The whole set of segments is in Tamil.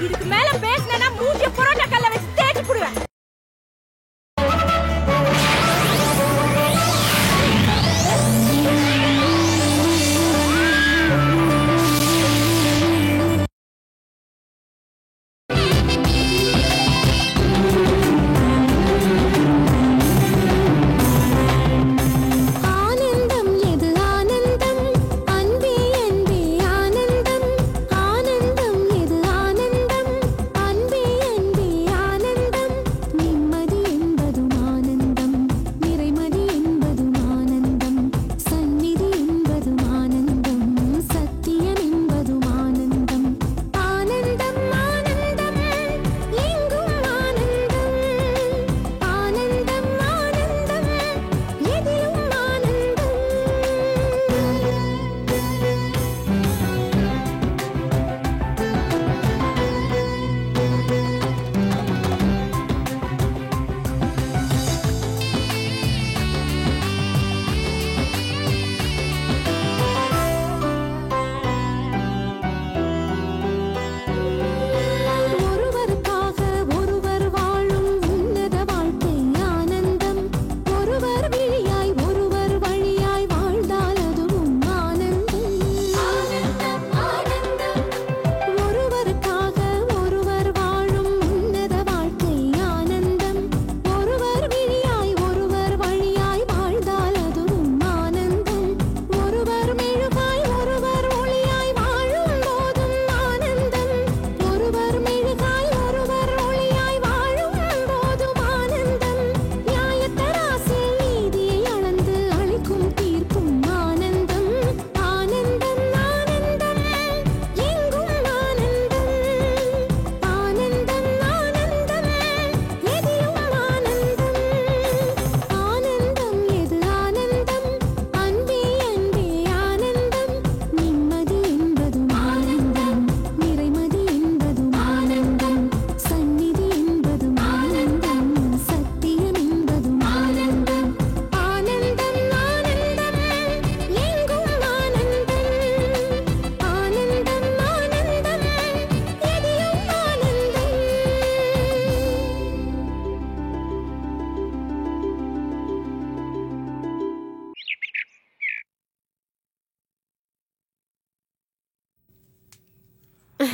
இதுக்கு மேல பேசினா மூஞ்சிய பரோட்டா கல்ல வச்சு தேய்ச்சி போடுவேன்.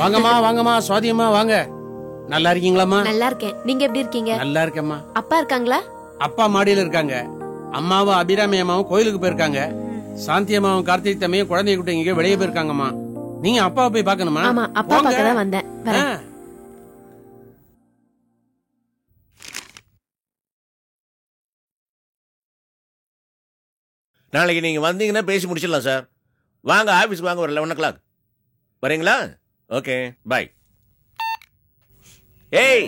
வாங்கம்மா வாங்கம்மா சுவாதியம்மா வாங்க. நல்லா இருக்கீங்களாம்மா? நல்லா இருக்கேன். நீங்க எப்படி இருக்கீங்க? நல்லா இருக்கேம்மா. அப்பா இருக்காங்களா? அப்பா மாடியில இருக்காங்க. அம்மாவும் அபிராமி அம்மாவும் கோயிலுக்கு போயிருக்காங்க. சாந்தி அம்மாவும் கார்த்திக் தம்பியும் குழந்தைய கூட்டி இங்க வெளியே போயிருக்காங்கம்மா. நீங்க அப்பாவை போய் பாக்கணுமா? ஆமா, அப்பா பார்க்க தான் வந்தேன். நாளைக்கு நீங்க வந்தீங்கன்னா பேசி முடிச்சிடலாம் சார். வாங்க ஆபீஸ்க்கு வாங்க, ஒரு 11 o'clock வரீங்களா? Okay bye. ஏய்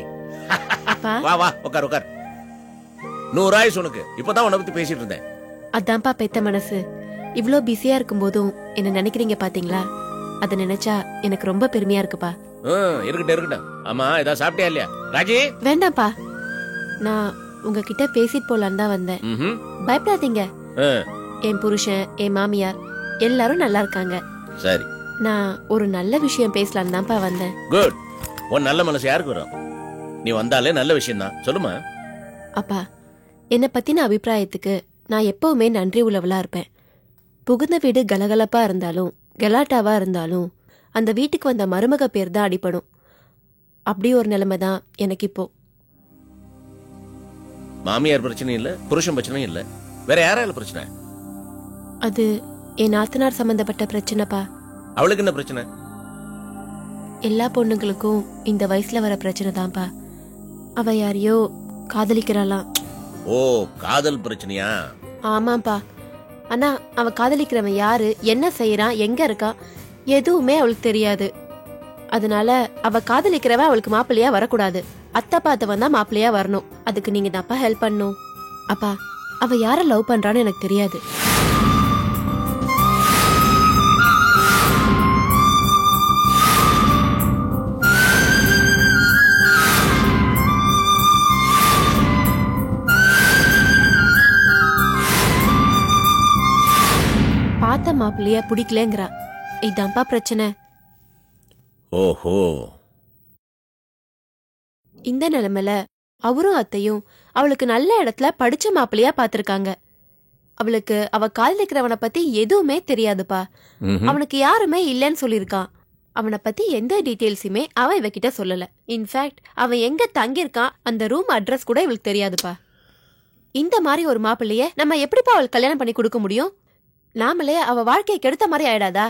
வா வா உட்கார் உட்கார். 100 ஆயிரம் உனக்கு. இப்பதான் உன்னை பத்தி பேசிட்டு இருந்தேன். அதான்ப்பா பெத்த மனசு. இவ்ளோ பிஸியா இருக்கும் போதும் என்ன நினைக்கிறீங்க பாத்தீங்களா? அத நினைச்சா எனக்கு ரொம்ப பெருமையா இருக்குப்பா. இருக்கட்டும் இருக்கட்டும். ஆமா ஏதாவது சாப்பிட்டியா இல்லையா ராஜி? வேண்டாம்ப்பா, நான் உங்ககிட்ட பேசிட்டு போலான்னு தான் வந்தேன். பயப்படாதீங்க. என் புருஷன், என் மாமியார் எல்லாரும் நல்லா இருக்காங்க. சரி, நான் ஒரு நல்ல விஷயம் பேசலான்னு தான்ப்பா வந்தேன். குட். உன் நல்ல மனசு யாருக்கு வரும்? நீ வந்தாலே நல்ல விஷயம் தான். சொல்லுமா. அப்பா, என்ன பத்தின அபிப்பிராயத்துக்கு நான் எப்பவுமே நன்றி உள்ளவளா இருப்பேன். புகுந்த வீடு கலகலப்பா இருந்தாலும் கலாட்டாவா இருந்தாலும் அந்த வீட்டுக்கு வந்த மருமக பேர் தான் அடிபடும். அப்படி ஒரு நிலைமை தான் எனக்கு இப்போ. மாமியார் பிரச்சனை இல்ல, புருஷன் பிரச்சனையும் இல்ல, வேற யாரால பிரச்சனை? அது என் நாத்தனார் சம்பந்தப்பட்ட பிரச்சனைப்பா. அவளுக்கு என்ன பிரச்சனை? எல்லா பொண்ணுங்களுக்கும் இந்த வயசுல வர பிரச்சனை தான்ப்பா. அவ யாரையோ காதலிக்கிறாளாம். ஓ, காதல் பிரச்சனையா? ஆமாப்பா. ஆனா அவ காதலிக்கிறவன் யாரு, என்ன செய்யறான், எங்க இருக்கா, எதுவுமே அவளுக்கு தெரியாது. அதனால அவ காதலிக்கிறவ அவளுக்கு மாப்பிள்ளையா வரக்கூடாது. அத்தை பார்த்தவன் தான் மாப்பிள்ளையா வரணும். அதுக்கு நீங்க தான்ப்பா ஹெல்ப் பண்ணும். அப்பா, அவ யார லவ் பண்றான்னு எனக்கு தெரியாது. பார்த்த மாப்பிள்ளைய பிடிக்கலங்கிறா. இதான்ப்பா பிரச்சனை. ஓஹோ, இந்த நிலைமையில அவரும் அத்தையும் அவளுக்கு நல்ல இடத்துல படிச்ச மாப்பிள்ளையா பாத்திருக்காங்க. அவளுக்கு அவ காதலிக்கிறவனை பத்தி எதுவுமே தெரியாதுப்பா. அவனுக்கு யாருமே இல்லன்னு சொல்லிருக்கான். அவனை பத்தி எந்த டீட்டெயில்ஸுமே அவன் இவகிட்ட சொல்லல. இன்ஃபேக்ட் அவன் எங்க தங்கியிருக்கான் அந்த ரூம் அட்ரஸ் கூட இவளுக்கு தெரியாதுப்பா. இந்த மாதிரி ஒரு மாப்பிள்ளைய நம்ம எப்படிப்பா அவளுக்கு கல்யாணம் பண்ணி கொடுக்க முடியும்? நாமளே அவ வாழ்க்கையை கெடுத்த மாதிரி ஆயிடாதா?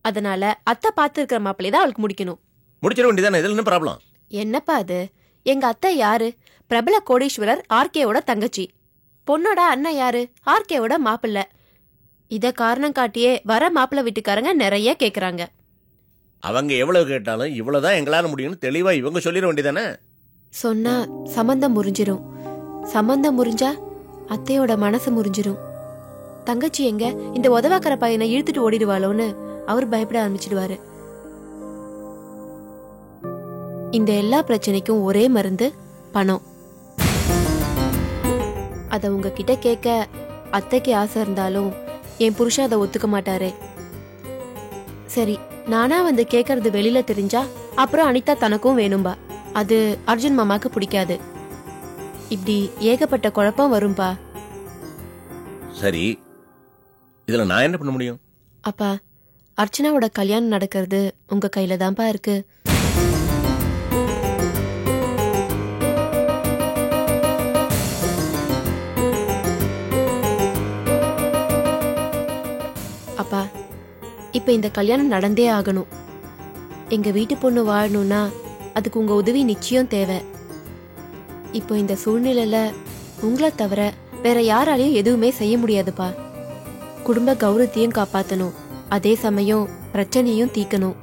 அதனால அத்தை பாத்துருக்கிற மாப்பிள்ளைய தான் அவளுக்கு முடிக்கணும். முடிச்சிட வேண்டியதானே, இதுல என்ன ப்ராப்ளம்? என்னப்பா அது? எங்க அத்தை யாரு? பிரபல கோடீஸ்வரர் ஆர்கேவோட தங்கச்சி. பொண்ணோட அண்ணன் யாரு? ஆர்கேவோட மாப்பிள்ள. இத காரணம் காட்டியே வர மாப்பிள்ள வீட்டுக்காரங்க நிறைய கேக்குறாங்க. அவங்க எவ்வளவு கேட்டாலும் இவ்வளவுதான் எங்களால முடியும்னு தெளிவா இவங்க சொல்லிட வேண்டியதானே. சொன்னா சம்பந்தம் முறிஞ்சிரும். சம்பந்தம் முறிஞ்சா அத்தையோட மனசு முறிஞ்சிரும். தங்கச்சி எங்க இந்த உதவாக்கற பையனை இழுத்துட்டு ஓடிடுவாளோன்னு அவர் பயப்பட ஆரம்பிச்சிடுவாரு. இந்த எல்லா பிரச்சனைக்கும் ஒரே மருந்து பணம். அத உங்ககிட்ட கேட்க அத்தைக்கு ஆசை இருந்தாலும் என் புருஷன் அதை ஒத்துக்க மாட்டாரே. சரி, நானா வந்து கேக்குறது வெளியில தெரிஞ்சா அப்புறம் அனிதா தனக்கும் வேணும்பா. அது அர்ஜுன் மாமாக்கு பிடிக்காது. இப்படி ஏகப்பட்ட குழப்பம் வரும்பா. சரி, இதுல நான் என்ன பண்ண முடியும்? அப்பா, அர்ச்சனாவோட கல்யாணம் நடக்கிறது உங்க கையில தான்ப்பா இருக்கு. அப்பா, இப்ப இந்த கல்யாணம் நடந்தே ஆகணும். எங்க வீட்டு பொண்ணு வாழணும்னா அதுக்கு உங்க உதவி நிச்சயம் தேவை. இப்போ இந்த சூழ்நிலையில உங்களை தவிர வேற யாராலையும் எதுவுமே செய்ய முடியாதுப்பா. குடும்ப கௌரவத்தையும் காப்பாத்தணும், அதே சமயம் பிரச்சனையும் தீக்கணும்.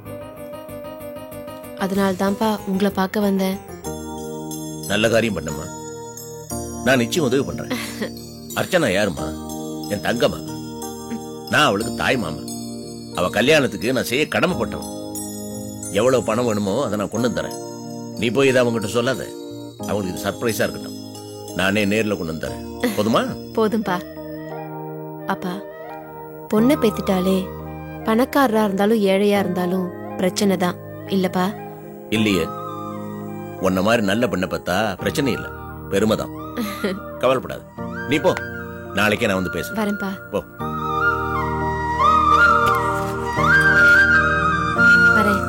அதனால்தான்ப்பா உங்களை பார்க்க வந்தேன். நல்ல காரியம் பண்ணம்மா, நான் நிச்சயம் உதவி பண்றேன். அர்ச்சனா யாருமா? என் தங்கம்மா. நான் அவளுக்கு தாய் மாமா. அவ கல்யாணத்துக்கு நான் செய்ய கடமைப்பட்டவன். எவ்வளவு பணம் வேணுமோ அதை நான் கொண்டு தரேன். நீ போய் இதை அவங்ககிட்ட சொல்லாத. அவங்களுக்கு இது சர்ப்ரைஸா இருக்கட்டும். நானே நேர்ல கொண்டு தரேன். போதுமா? போதும்பா. அப்பா, பொண்ணை பெத்துட்டாலே பணக்காரரா இருந்தாலும் ஏழையா இருந்தாலும் பிரச்சனை தான் இல்லப்பா? இல்லையே, உன்ன மாதிரி நல்ல பெண்ணை பார்த்தா பிரச்சனை இல்ல, பெருமைதான். கவலைப்படாது, நீ போ. நாளைக்கே நான் வந்து பேசுறேன். வரேன்பா. போ. வரேன்.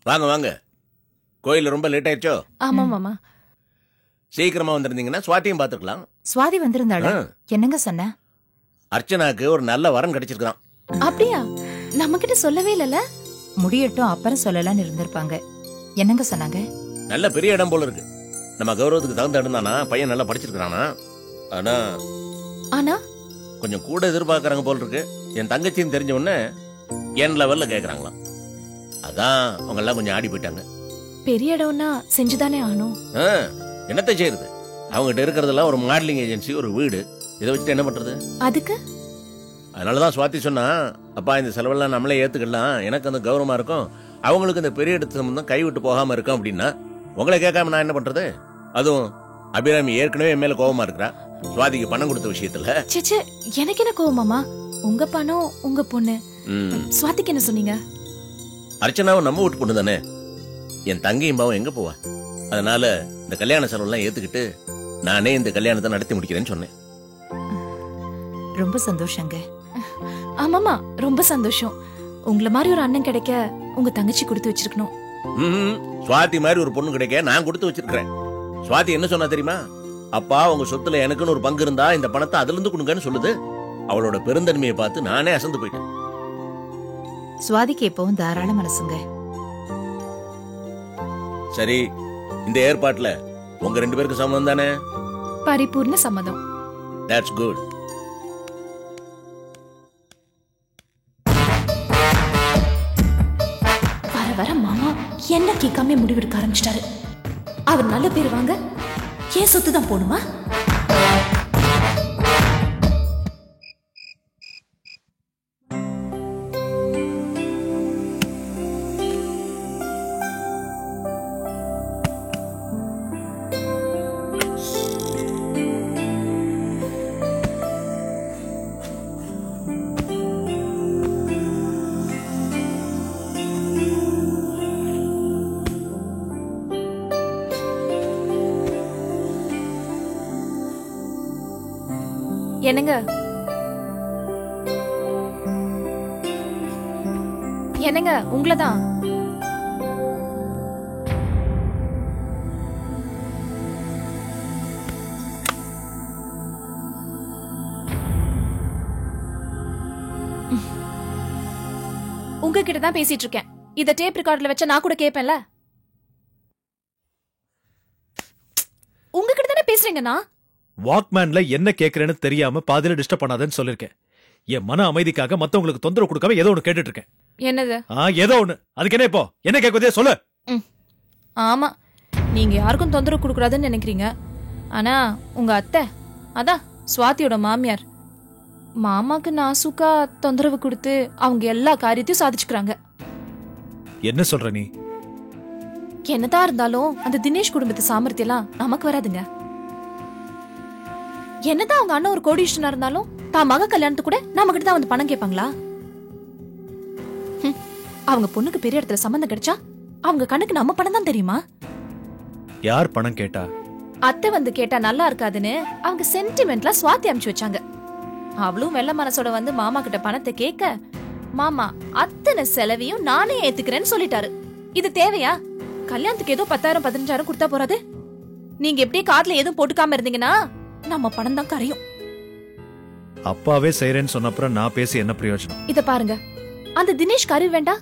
வாங்க வாங்க. கோயில் ரொம்ப லேட் ஆயிடுச்சோ? ஆமா மாமா. சீக்கிரமா வந்திருந்தீங்கன்னா சுவாதியும் பாத்துக்கலாம். சுவாதி வந்திருந்தாளா? என்னங்க சொன்ன? அர்ச்சனாக்கு ஒரு நல்ல வரம் கிடைச்சிருக்கான். அப்படியா? நம்ம கிட்ட சொல்லவே இல்லல. முடியட்டும் அப்புறம் சொல்லலாம்னு இருந்திருப்பாங்க. என்னங்க சொன்னாங்க? நல்ல பெரிய இடம் போல இருக்கு. நம்ம கௌரவத்துக்கு தகுந்த இடம் தானா. பையன் நல்லா படிச்சிருக்கானா. ஆனா கொஞ்சம் கூட எதிர்பார்க்கறாங்க போல இருக்கு. என் தங்கச்சின்னு தெரிஞ்ச உடனே என் லெவல்ல கேக்குறாங்களாம். அதான் அவங்க எல்லாம் கொஞ்சம் ஆடி போயிட்டாங்க. பெரிய இடம்னா செஞ்சுதானே ஆகணும். என்னத்தை செய்யறது? அவங்ககிட்ட இருக்கிறதெல்லாம் ஒரு மாடலிங் ஏஜென்சி, ஒரு வீடு. இதை வச்சுட்டு என்ன பண்றது? அதுக்கு அதனாலதான் சுவாதி சொன்னா, அப்பா இந்த செலவெல்லாம் நம்மளே ஏத்துக்கலாம், எனக்கு அந்த கௌரவமா இருக்கும், அவங்களுக்கு இந்த பெரிய இடத்து சம்பந்தம் கைவிட்டு போகாம இருக்கும் அப்படின்னா உங்களை கேட்காம நான் என்ன பண்றது? அதுவும் அபிராமி ஏற்கனவே என் மேல கோபமா இருக்கிறா சுவாதிக்கு பணம் கொடுத்த விஷயத்துல. சேச்சே, எனக்கு என்ன கோவமாமா? உங்க பணம் உங்க பொண்ணு. சுவாதிக்கு என்ன சொன்னீங்க? அர்ச்சனாவும் நம்ம வீட்டு பொண்ணு தானே. என் தங்கையும் பாவம் எங்க போவா? அதனால இந்த கல்யாண செலவெல்லாம் ஏத்துக்கிட்டு நானே இந்த கல்யாணத்தை நடத்தி முடிக்கிறேன்னு சொன்னேன். ரொம்ப சந்தோஷங்க. ஆமாமா, ரொம்ப சந்தோஷம். உங்களை மாதிரி ஒரு அண்ணன் கிடைக்க உங்க தங்கச்சி கொடுத்து வச்சிருக்கணும். சுவாதி மாதிரி ஒரு பொண்ணு கிடைக்க நான் கொடுத்து வச்சிருக்கேன். சுவாதி என்ன சொன்னா தெரியுமா? அப்பா உங்க சொத்துல எனக்குன்னு ஒரு பங்கு இருந்தா இந்த பணத்தை அதுல இருந்து கொடுங்கன்னு சொல்லுது. அவளோட பெருந்தன்மையை பார்த்து நானே அசந்து போயிட்டேன். சுவாதிக்கு எப்பவும் தாராள மனசுங்க. சரி, இந்த ஏற்பாட்டுல உங்க 2 பேருக்கு சம்மதம் தானே? பரிபூர்ண சம்மதம். That's good. வர வர மாமா என்ன கேட்காம முடிவெடுக்க ஆரம்பிச்சிட்டாரு. அவர் நல்ல பேர் வாங்க ஏன் சொத்து தான் போணுமா? என்னங்க என்னங்க உங்களதான். உங்ககிட்ட தான் பேசிட்டு இருக்கேன். இத டேப் ரெக்கார்ட்ல வச்சா நான் கூட கேட்பேன்ல. உங்ககிட்ட தானே பேசுறீங்கண்ணா. வாக்மேன்ல என்ன கேக்குறேன்னு தெரியாம பாதியில டிஸ்டர்ப் பண்ணாதேன்னு சொல்லிருக்கேன். என் மன அமைதிக்காக மத்தவங்களுக்கு தொந்தரவு கொடுக்காம ஏதோ ஒண்ணு கேட்டுட்டு இருக்கேன். என்னது? ஏதோ ஒண்ணு. அதுக்கு என்ன இப்போ என்ன கேக்குதே சொல்லு. ஆமா, நீங்க யாருக்கும் தொந்தரவு கொடுக்கறாதுன்னு நினைக்கிறீங்க. ஆனா உங்க அத்தை, அதான் சுவாதியோட மாமியார், மாமாக்கு நாசுக்கா தொந்தரவு கொடுத்து அவங்க எல்லா காரியத்தையும் சாதிச்சுக்கிறாங்க. என்ன சொல்ற நீ? என்னதான் இருந்தாலும் அந்த தினேஷ் குடும்பத்து சாமர்த்தியம் எல்லாம் நமக்கு வராதுங்க. என்னதான் அவங்க அண்ணன் ஒரு கோடீஸ்வரனா இருந்தாலும் தான் மக கல்யாணத்துக்கு கூட நம்ம கிட்ட தான் வந்து பணம் கேட்பாங்களா? அவங்க பொண்ணுக்கு பெரிய இடத்துல சம்பந்தம் கிடைச்சா அவங்க கண்ணுக்கு நம்ம பணம் தான் தெரியுமா? யார் பணம் கேட்டா? அத்தை வந்து கேட்டா நல்லா இருக்காதுன்னு அவங்க சென்டிமெண்ட்ல சுவாதி அனுப்பிச்சு வச்சாங்க. அவளும் வெள்ள மனசோட வந்து மாமா கிட்ட பணத்தை கேட்க, மாமா அத்தனை செலவையும் நானே ஏத்துக்கிறேன்னு சொல்லிட்டாரு. இது தேவையா? கல்யாணத்துக்கு ஏதோ 10,000 15,000 கொடுத்தா போறாது. நீங்க எப்படியே கார்டுல எதுவும் போட்டுக்காம இருந்தீங்கன்னா நம்ம பணம் தான் கரையும். அப்பாவே செய்யறேன்னு சொன்னப்புறம் நான் பேசி என்ன பிரயோஜனம்? இத பாருங்க, அந்த தினேஷ் கருவி வேண்டாம்.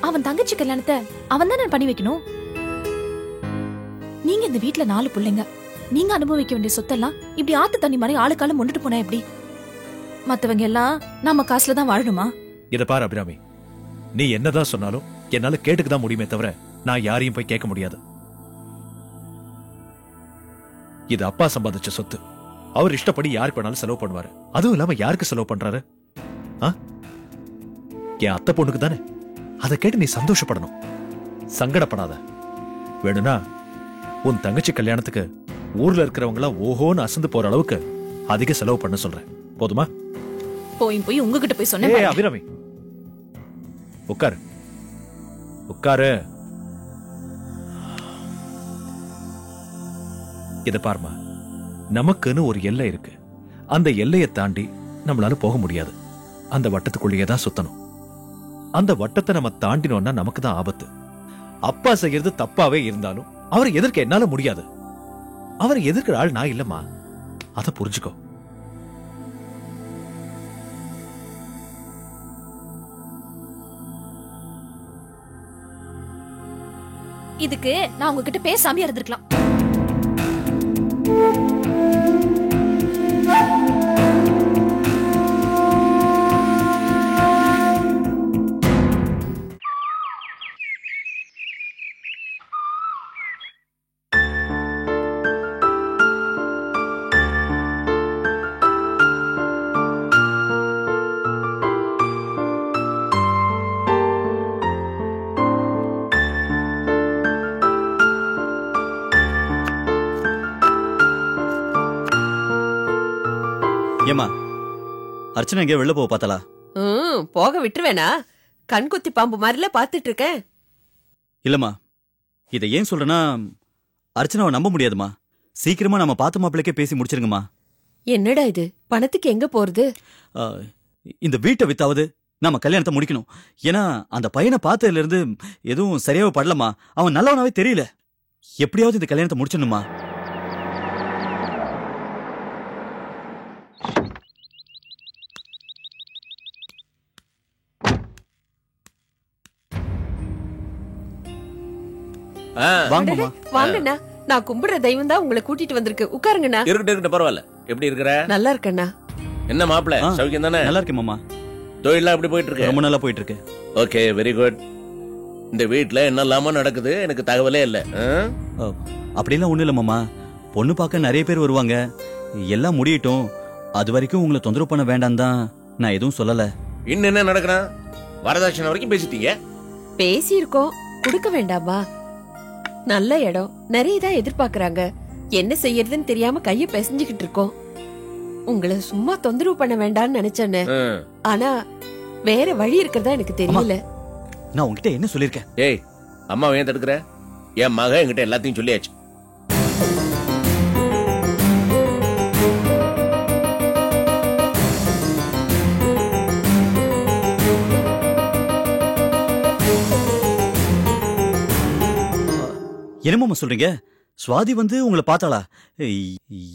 அவன் தங்கச்சி கல்யாணத்தை அவன் தானே பண்ணி வைக்கணும். நீங்க இந்த வீட்டுல 4 பிள்ளைங்க, நீங்க அனுபவிக்க வேண்டிய சொத்தெல்லாம் இப்படி ஆத்து தண்ணி மாதிரி ஆளுக்கால முன்னிட்டு போனா எப்படி? மத்தவங்க எல்லாம் நம்ம காசுல தான் வாழணுமா? இத பாரு அபிராமி, நீ என்னதான் சொன்னாலும் என்னால கேட்டுக்குதான் முடியுமே தவிர நான் யாரையும் போய் கேட்க முடியாது. இது அப்பா சம்பாதிச்ச சொத்து. அவர் இஷ்டப்படி யாருக்கு வேணாலும் செலவு பண்ணுவாரு. அதுவும் இல்லாம யாருக்கு செலவு பண்றாரு? என் அத்தை பொண்ணுக்கு தானே. அதை கேட்டு நீ சந்தோஷப்படணும், சங்கடப்படாத. வேணும்னா உன் தங்கச்சி கல்யாணத்துக்கு ஊர்ல இருக்கிறவங்களா ஓஹோன்னு அசந்து போற அளவுக்கு அதிக செலவு பண்ண சொல்றேன். போதுமா? போய் உங்ககிட்ட போய் சொன்னேன். அபிராமி உட்காரு, உட்காரு. இத பாருமா, நமக்குன்னு ஒரு எல்லை இருக்கு. அந்த எல்லையை தாண்டி நம்மளால போக முடியாது. அந்த வட்டத்துக்குள்ளேயே தான் சுத்தணும். அந்த வட்டத்தை நம்ம தாண்டினோம்னா நமக்கு தான் ஆபத்து. அப்பா செய்யறது தப்பாவே இருந்தாலும் அவரை எதிர்க்க என்னால முடியாது. அவரை எதிர்க்கிற ஆள் நான் இல்லம்மா, அத புரிஞ்சுக்கோ. இதுக்கு நான் உங்ககிட்ட பேசாம இருந்திருக்கலாம். ஏமா அர்ச்சனா எங்க வெளில போக பார்த்தலா? போக விட்டுருவேனா? கண்குத்தி பாம்பு மாதிரில பாத்துட்டு இருக்கேன். இல்லம்மா, இதை ஏன் சொல்றேன்னா அர்ச்சனாவை நம்ப முடியாதுமா. சீக்கிரமா நம்ம பார்த்த மாப்பிள்ளைக்கே பேசி முடிச்சிருங்கம்மா. என்னடா இது, பணத்துக்கு எங்க போறது? இந்த வீட்டை வித்தாவது நம்ம கல்யாணத்தை முடிக்கணும். ஏன்னா அந்த பையனை பார்த்ததுல இருந்து எதுவும் சரியாவே படலமா. அவன் நல்லவனாவே தெரியல. எப்படியாவது இந்த கல்யாணத்தை முடிச்சிடணுமா. வாங்கண்ணா, நான் கும்பிடுற தெய்வம் தான் உங்களை கூட்டிட்டு வந்திருக்கு. உட்காருங்கண்ணா. இருக்கட்டும் பரவாயில்ல. எப்படி இருக்கிற? நல்லா இருக்கண்ணா. என்ன மாப்பிள்ள, சௌக்கியம் தானே? நல்லா இருக்கேன் மாமா. தொழிலாம் எப்படி போயிட்டு இருக்கு? ரொம்ப நல்லா போயிட்டு இருக்கு. Okay, very good. இந்த வீட்டுல என்னெல்லாமோ நடக்குது எனக்கு தகவலே இல்ல. அப்படிலாம் ஒண்ணு இல்ல மாமா. பொண்ணு பார்க்க நிறைய பேர் வருவாங்க. எல்லாம் முடியட்டும், அது வரைக்கும் உங்களை தொந்தரவு பண்ண வேண்டாம் தான் நான் எதுவும் சொல்லல. இன்னும் என்ன நடக்கணும்? வரதட்சணை வரைக்கும் பேசிட்டீங்க. பேசியிருக்கோம், கொடுக்க வேண்டாமா? நல்ல இடம், நிறைய தான் எதிர்பார்க்கறாங்க. என்ன செய்யறதுன்னு தெரியாம கைய பிசைஞ்சுக்கிட்டு இருக்கோம். உங்களை சும்மா தொந்தரவு பண்ண வேண்டாம்னு நினைச்சேன்னு, ஆனா வேற வழி இருக்கிறதா எனக்கு தெரியல. நான் உங்ககிட்ட என்ன சொல்லிருக்கேன்? ஏய், அம்மாவை ஏன் தடுக்கிற? என் மக என்கிட்ட எல்லாத்தையும் சொல்லியாச்சு. என்னமாமா சொல்றீங்க? சுவாதி வந்து உங்களை பார்த்தாளா?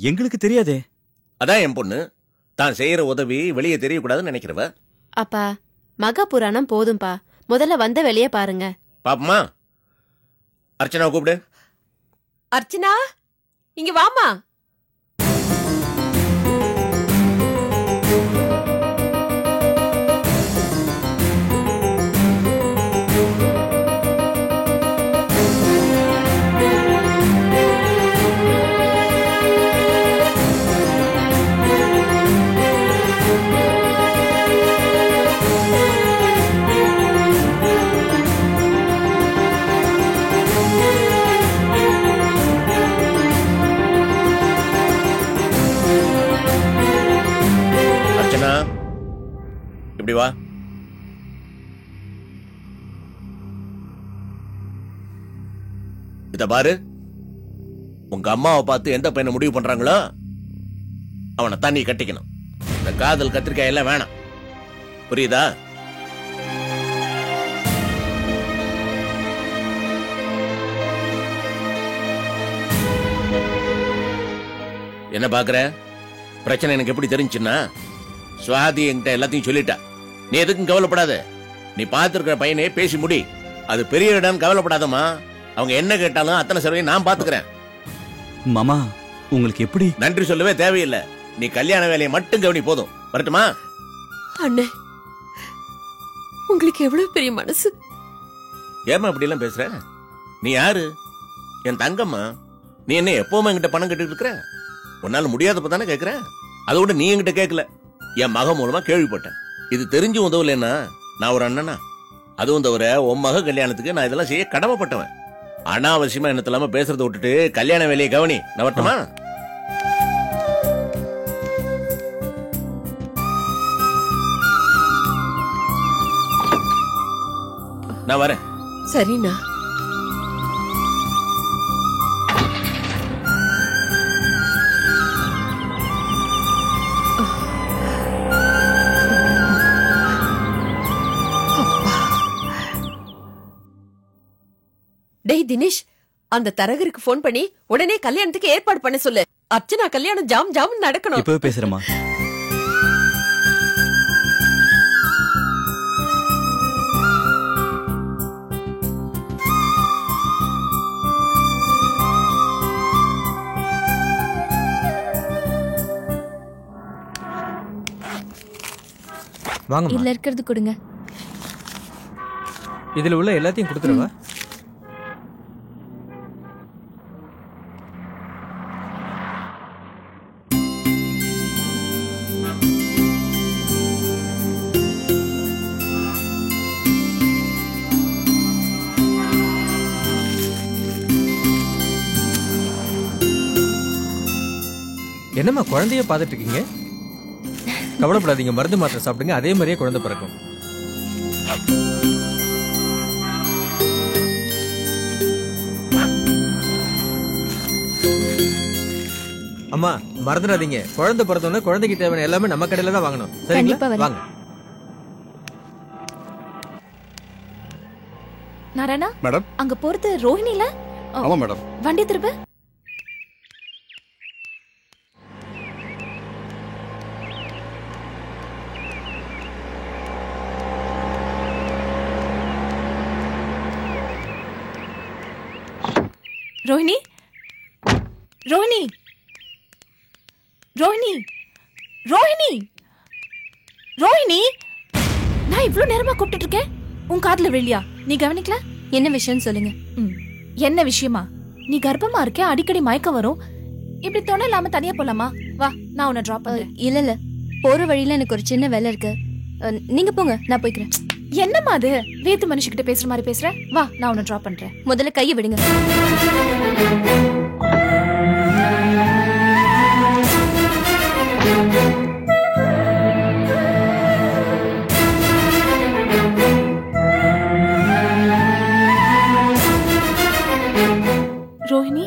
எங்களுக்கு தெரியாதே. அதான் என் பொண்ணு தான் செய்யற உதவி வெளியே தெரியக்கூடாதுன்னு நினைக்கிறவ. அப்பா, மகா புராணம் போதும்பா. முதல்ல வந்த வெளியே பாருங்க. பாப்பமா, அர்ச்சனா கூப்பிடு. அர்ச்சனா, இங்க வாமா. இப்படி வா. இத பாரு, உங்க அம்மாவை பார்த்து எந்த பையனை முடிவு பண்றாங்களோ அவனை தண்ணி கட்டிக்கணும். இந்த காதல் கத்திரிக்காய் எல்லாம் வேணாம், புரியுதா? என்ன பாக்குற? பிரச்சனை எனக்கு எப்படி தெரிஞ்சுன்னா, சுவாதி என்கிட்ட எல்லாத்தையும் சொல்லிட்டா. நீ எதுக்கும் கவலைப்படாத. நீ பார்த்திருக்கிற பையனே பேசி முடி. அது பெரிய இடம், கவலைப்படாதமா. அவங்க என்ன கேட்டாலும் அத்தனை செலவையும் நான் பாத்துக்கிறேன். மாமா, உங்களுக்கு எப்படி? நன்றி சொல்லவே தேவையில்லை. நீ கல்யாண வேலையை மட்டும் கவனி, போதும். வரட்டுமா? அண்ணே, உங்களுக்கு எவ்வளவு பெரிய மனசு. ஏமா இப்படி எல்லாம் பேசுற? நீ யாரு? என் தங்கம்மா. நீ என்ன எப்பவுமே என்கிட்ட பணம் கட்டிட்டு இருக்கிற? உன்னால முடியாதப்ப தானே கேக்குற. அதோட நீ என்கிட்ட கேட்கல, என் மக மூலமா கேள்விப்பட்டேன். இது தெரிஞ்சு உதவலன்னா நான் ஒரு அண்ணனா? அதுவும் தவிர உன் மக கல்யாணத்துக்கு நான் இதெல்லாம் செய்ய கடமைப்பட்டவன். அனாவசியமா என்ன இல்லாம பேசுறத விட்டுட்டு கல்யாண வேலையை கவனி. நான் வரட்டுமா? நான் வரேன். சரிண்ணா. டேய் தினேஷ், அந்த தரகருக்கு போன் பண்ணி உடனே கல்யாணத்துக்கு ஏற்பாடு பண்ண சொல்லு. அர்ச்சனா கல்யாணம் ஜாம் ஜாம் நடக்கணும். இப்பவே பேசுறேமா. வாங்க. இதுல இருக்கிறது கொடுங்க. இதுல உள்ள எல்லாத்தையும் கொடுத்துருவா. என்னம்மா குழந்தைய பாத்துட்டு இருக்கீங்க? கவலைப்படாதீங்க, மருந்து மாத்திரை சாப்பிடுங்க, அதே மாதிரியே குழந்தை பிறக்கும். அம்மா மறந்துடாதீங்க, குழந்தை பிறந்தோட குழந்தைக்கு தேவையான எல்லாமே நம்ம கடையில தான் வாங்கணும். சரிங்களா? வாங்க. நாராயணா மேடம், அங்க போறது ரோஹிணில? ஆமா மேடம். வண்டி திரும்ப. ரோஹிணி, ரோஹிணி, ரோஹிணி, ரோஹிணி, ரோஹிணி, நான் இவ்ளோ நேரமா கூப்பிட்டு இருக்கேன், உன் காதுல விழலையா? நீ கவனிக்கல? என்ன விஷயம்னு சொல்லுங்க. என்ன விஷயமா? நீ கர்ப்பமா இருக்க, அடிக்கடி மயக்கம் வரும். இப்படி துணை இல்லாம தனியா போலாமா? வா, நான் உன்னை டிராப் பண்றேன். இல்ல போற வழியில எனக்கு ஒரு சின்ன வேலை இருக்கு. நீங்க போங்க, நான் போய்க்கிறேன். என்னம்மா அது வேத்து மனுஷிக்கிட்ட பேசுற மாதிரி பேசுற? வா, நான் உன்னை டிராப் பண்றேன். முதல்ல கையை விடுங்க. ரோஹிணி,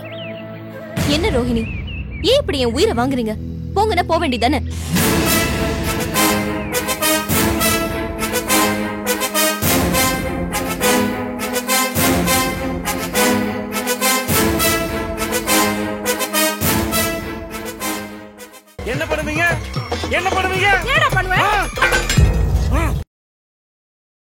என்ன ரோஹிணி, ஏன் இப்படி என் உயிரை வாங்குறீங்க? போங்கன்னா போக வேண்டியதானே.